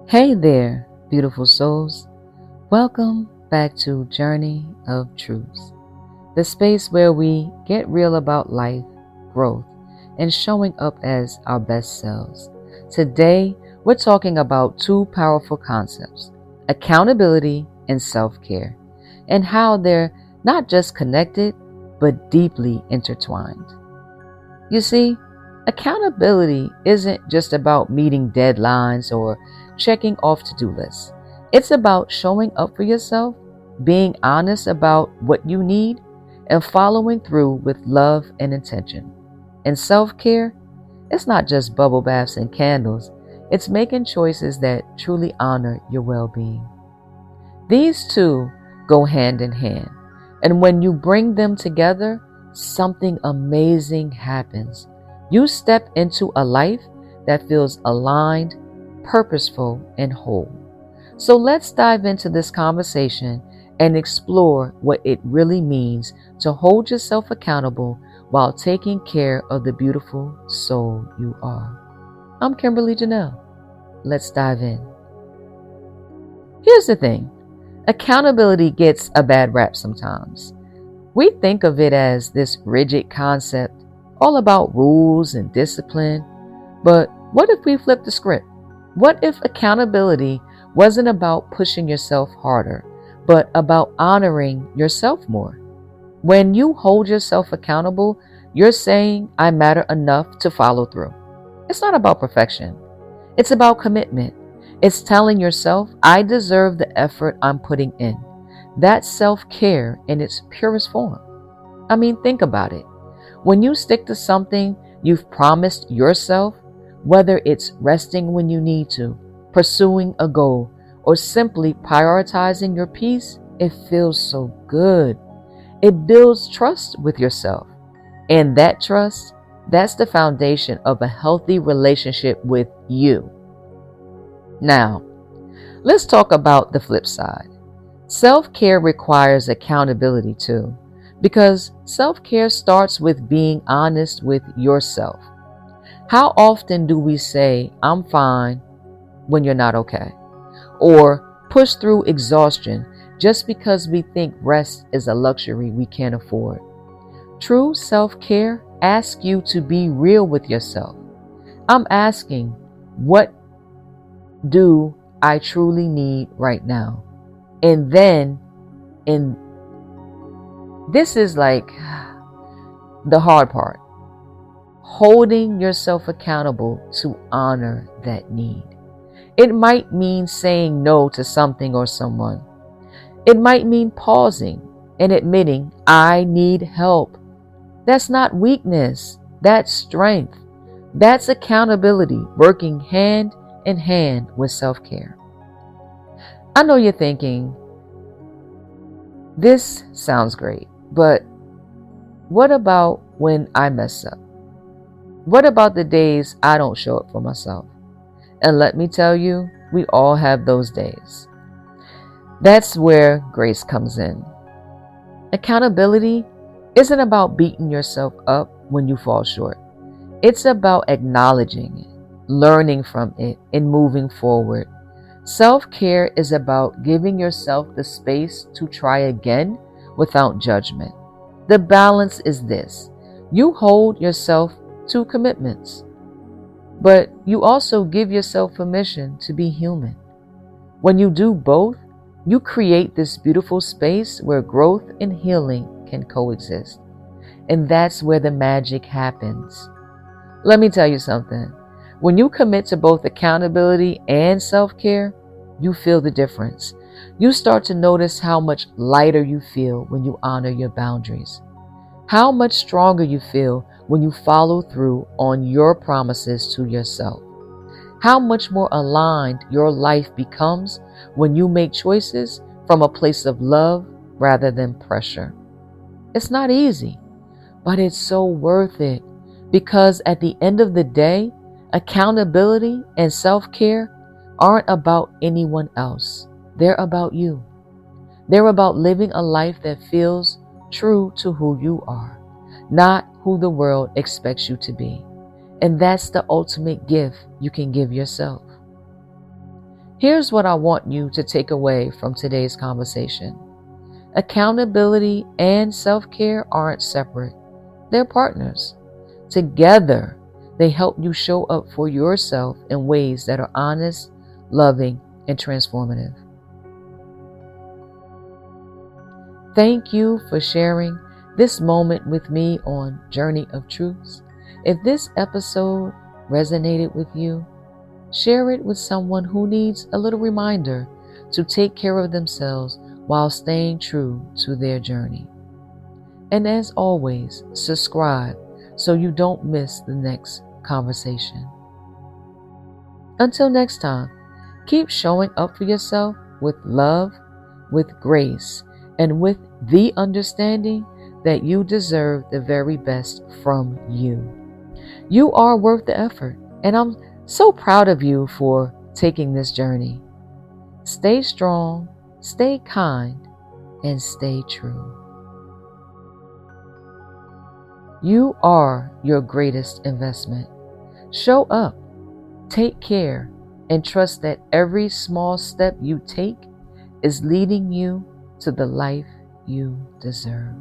Hey there, beautiful souls. Welcome back to Journey of Truths, the space where we get real about life, growth, and showing up as our best selves. Today, we're talking about two powerful concepts, accountability and self-care, and how they're not just connected, but deeply intertwined. You see, accountability isn't just about meeting deadlines or checking off to-do lists. It's about showing up for yourself, being honest about what you need, and following through with love and intention. And self-care, it's not just bubble baths and candles. It's making choices that truly honor your well-being. These two go hand in hand. And when you bring them together, something amazing happens. You step into a life that feels aligned, purposeful, and whole. So let's dive into this conversation and explore what it really means to hold yourself accountable while taking care of the beautiful soul you are. I'm Kimberly Janelle. Let's dive in. Here's the thing. Accountability gets a bad rap sometimes. We think of it as this rigid concept, all about rules and discipline. But what if we flip the script? What if accountability wasn't about pushing yourself harder, but about honoring yourself more? When you hold yourself accountable, you're saying, I matter enough to follow through. It's not about perfection. It's about commitment. It's telling yourself, I deserve the effort I'm putting in. That's self-care in its purest form. I mean, think about it. When you stick to something you've promised yourself, whether it's resting when you need to, pursuing a goal, or simply prioritizing your peace, it feels so good. It builds trust with yourself. And that trust, that's the foundation of a healthy relationship with you. Now, let's talk about the flip side. Self-care requires accountability too, because self-care starts with being honest with yourself. How often do we say, I'm fine, when you're not okay? Or push through exhaustion just because we think rest is a luxury we can't afford? True self-care asks you to be real with yourself. I'm asking, what do I truly need right now? And then, this is like the hard part, holding yourself accountable to honor that need. It might mean saying no to something or someone. It might mean pausing and admitting, I need help. That's not weakness. That's strength. That's accountability working hand in hand with self-care. I know you're thinking, this sounds great, but what about when I mess up? What about the days I don't show up for myself? And let me tell you, we all have those days. That's where grace comes in. Accountability isn't about beating yourself up when you fall short. It's about acknowledging it, learning from it, and moving forward. Self-care is about giving yourself the space to try again without judgment. The balance is this. You hold yourself to commitments, but you also give yourself permission to be human. When you do both, you create this beautiful space where growth and healing can coexist. And that's where the magic happens. Let me tell you something. When you commit to both accountability and self-care, you feel the difference. You start to notice how much lighter you feel when you honor your boundaries. How much stronger you feel when you follow through on your promises to yourself. How much more aligned your life becomes when you make choices from a place of love rather than pressure. It's not easy, but it's so worth it, because at the end of the day, accountability and self-care aren't about anyone else. They're about you. They're about living a life that feels true to who you are, not who the world expects you to be. And that's the ultimate gift you can give yourself. Here's what I want you to take away from today's conversation. Accountability and self-care aren't separate. They're partners. Together, they help you show up for yourself in ways that are honest, loving, and transformative. Thank you for sharing this moment with me on Journey of Truths. If this episode resonated with you, share it with someone who needs a little reminder to take care of themselves while staying true to their journey. And as always, subscribe so you don't miss the next conversation. Until next time, keep showing up for yourself with love, with grace, and with the understanding that you deserve the very best from you. You are worth the effort, and I'm so proud of you for taking this journey. Stay strong, stay kind, and stay true. You are your greatest investment. Show up, take care, and trust that every small step you take is leading you to the life you deserve.